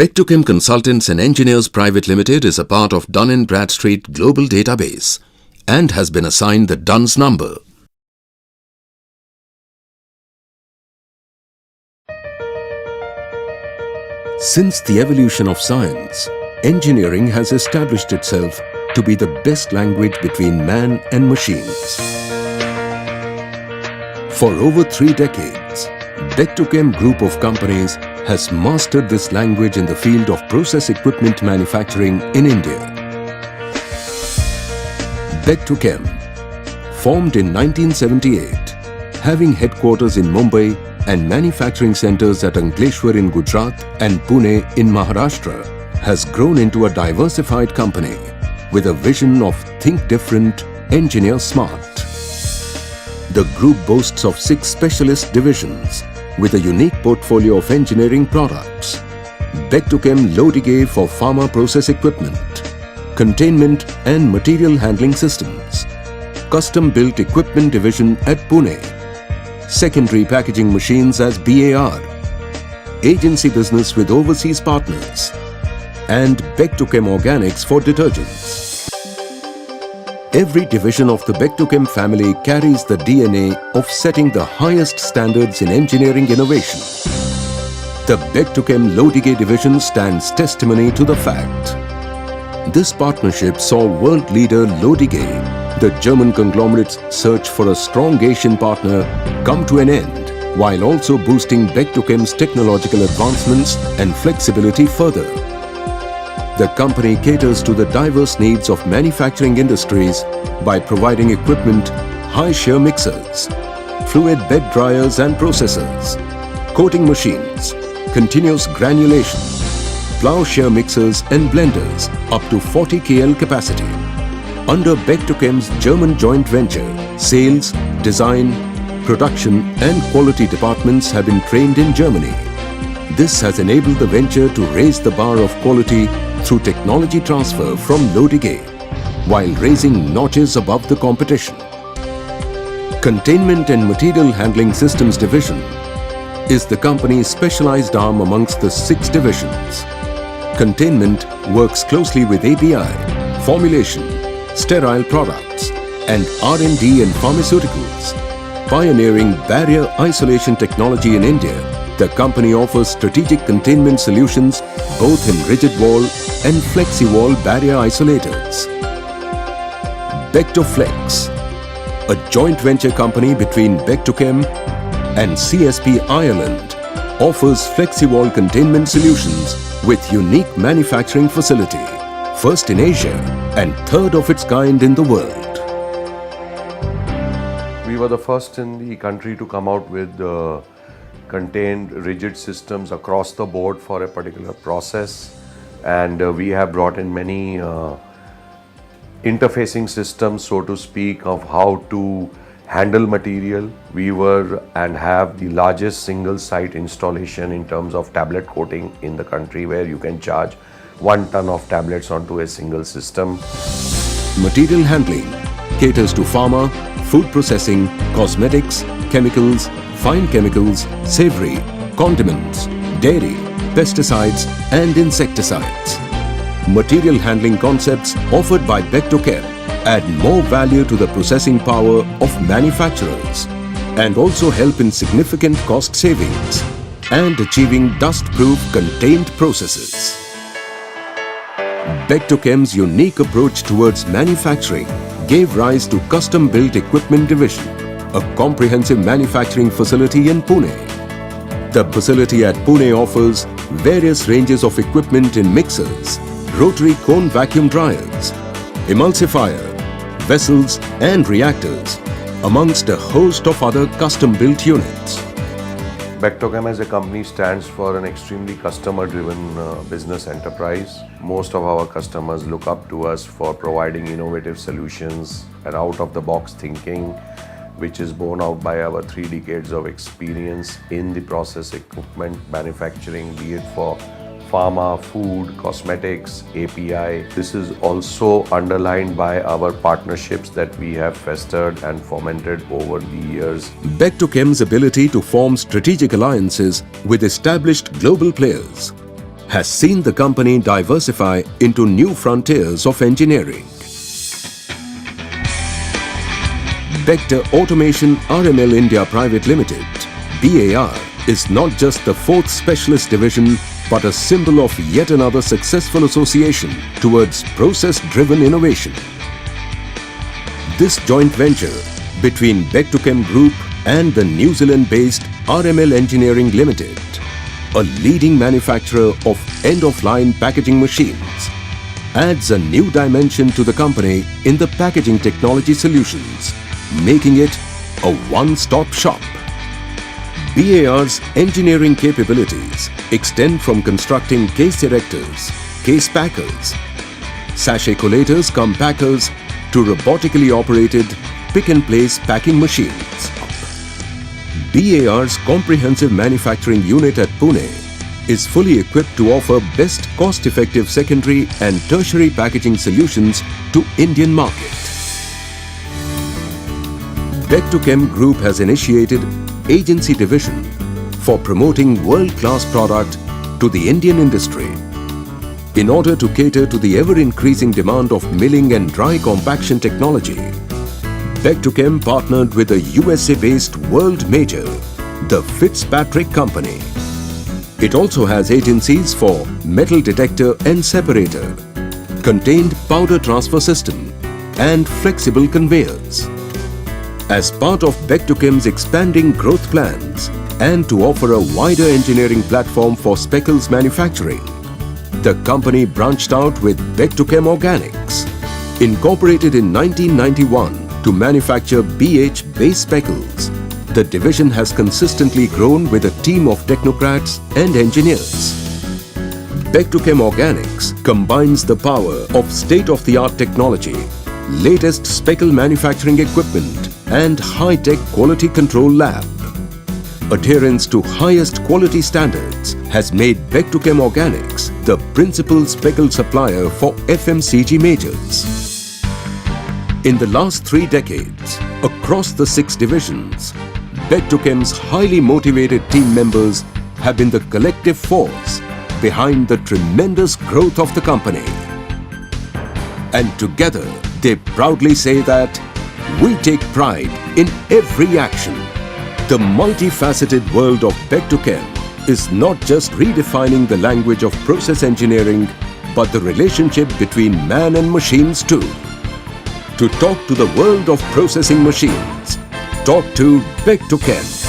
Bechtel Consultants and Engineers Private Limited is a part of Dun & Bradstreet Global Database and has been assigned the DUNS number. Since the evolution of science, engineering has established itself to be the best language between man and machines. For over 3 decades, Bechtel Group of companies has mastered this language in the field of process equipment manufacturing in India. Bechtel, formed in 1978, having headquarters in Mumbai and manufacturing centers at Ankleshwar in Gujarat and Pune in Maharashtra, has grown into a diversified company with a vision of think different, engineer smart. The group boasts of 6 specialist divisions with a unique portfolio of engineering products. Bechtel Lodi for pharma process equipment, containment and material handling systems, custom-built equipment division at Pune, secondary packaging machines as BAR, agency business with overseas partners, and Bechtel Organics for detergents. Every division of the Bechtel family carries the DNA of setting the highest standards in engineering innovation. The Bechtel Lodi division stands testimony to the fact. This partnership saw world leader Lodi, the German conglomerate's search for a strong Asian partner, come to an end, while also boosting Bechtel's technological advancements and flexibility further. The company caters to the diverse needs of manufacturing industries by providing equipment, high shear mixers, fluid bed dryers and processors, coating machines, continuous granulation, plough shear mixers and blenders up to 40 KL capacity. Under Bechtel's German joint venture, sales, design, production and quality departments have been trained in Germany. This has enabled the venture to raise the bar of quality through technology transfer from Lodi, while raising notches above the competition. Containment and Material Handling Systems Division is the company's specialized arm amongst the 6 divisions. Containment works closely with API, formulation, sterile products, and R&D in pharmaceuticals. Pioneering barrier isolation technology in India, the company offers strategic containment solutions both in rigid wall and flexi-wall barrier isolators. Bechtel-Flex, a joint venture company between Bechtel and CSP Ireland, offers flexi-wall containment solutions with unique manufacturing facility, first in Asia and third of its kind in the world. We were the first in the country to come out with contained rigid systems across the board for a particular process, and we have brought in many interfacing systems, so to speak, of how to handle material. We were and have the largest single site installation in terms of tablet coating in the country, where you can charge 1 ton of tablets onto a single system. Material handling caters to pharma, food processing, cosmetics, chemicals, fine chemicals, savory, condiments, dairy, pesticides and insecticides. Material handling concepts offered by Bechtel add more value to the processing power of manufacturers and also help in significant cost savings and achieving dust-proof contained processes. Bechtel's unique approach towards manufacturing gave rise to Custom-Built Equipment Division, a comprehensive manufacturing facility in Pune. The facility at Pune offers various ranges of equipment in mixers, rotary cone vacuum dryers, emulsifier, vessels and reactors, amongst a host of other custom-built units. Bechtel as a company stands for an extremely customer-driven business enterprise. Most of our customers look up to us for providing innovative solutions and out-of-the-box thinking, which is borne out by our 3 decades of experience in the process equipment manufacturing, be it for pharma, food, cosmetics, API. This is also underlined by our partnerships that we have fostered and fomented over the years. Bechtel's ability to form strategic alliances with established global players has seen the company diversify into new frontiers of engineering. Vector Automation RML India Private Limited, BAR, is not just the fourth specialist division but a symbol of yet another successful association towards process-driven innovation. This joint venture between Bechtel Group and the New Zealand-based RML Engineering Limited, a leading manufacturer of end-of-line packaging machines, adds a new dimension to the company in the packaging technology solutions, making it a one-stop shop. BAR's engineering capabilities extend from constructing case erectors, case packers, sachet collators cum packers to robotically operated pick-and-place packing machines. BAR's comprehensive manufacturing unit at Pune is fully equipped to offer best cost-effective secondary and tertiary packaging solutions to Indian market. Bechtel Group has initiated agency division for promoting world-class product to the Indian industry. In order to cater to the ever-increasing demand of milling and dry compaction technology, Bechtel partnered with a USA-based world major, the Fitzpatrick Company. It also has agencies for metal detector and separator, contained powder transfer system, and flexible conveyors. As part of Bechtel's expanding growth plans and to offer a wider engineering platform for speckles manufacturing, the company branched out with Bechtel Organics, incorporated in 1991 to manufacture BH base speckles. The division has consistently grown with a team of technocrats and engineers. Bechtel Organics combines the power of state-of-the-art technology, latest speckle manufacturing equipment and high-tech quality control lab. Adherence to highest quality standards has made Bechtel Organics the principal speckle supplier for FMCG majors. In the last 3 decades, across the 6 divisions, Bechtel's highly motivated team members have been the collective force behind the tremendous growth of the company. And together, they proudly say that we take pride in every action. The multifaceted world of Bechtel is not just redefining the language of process engineering, but the relationship between man and machines too. To talk to the world of processing machines, talk to Bechtel.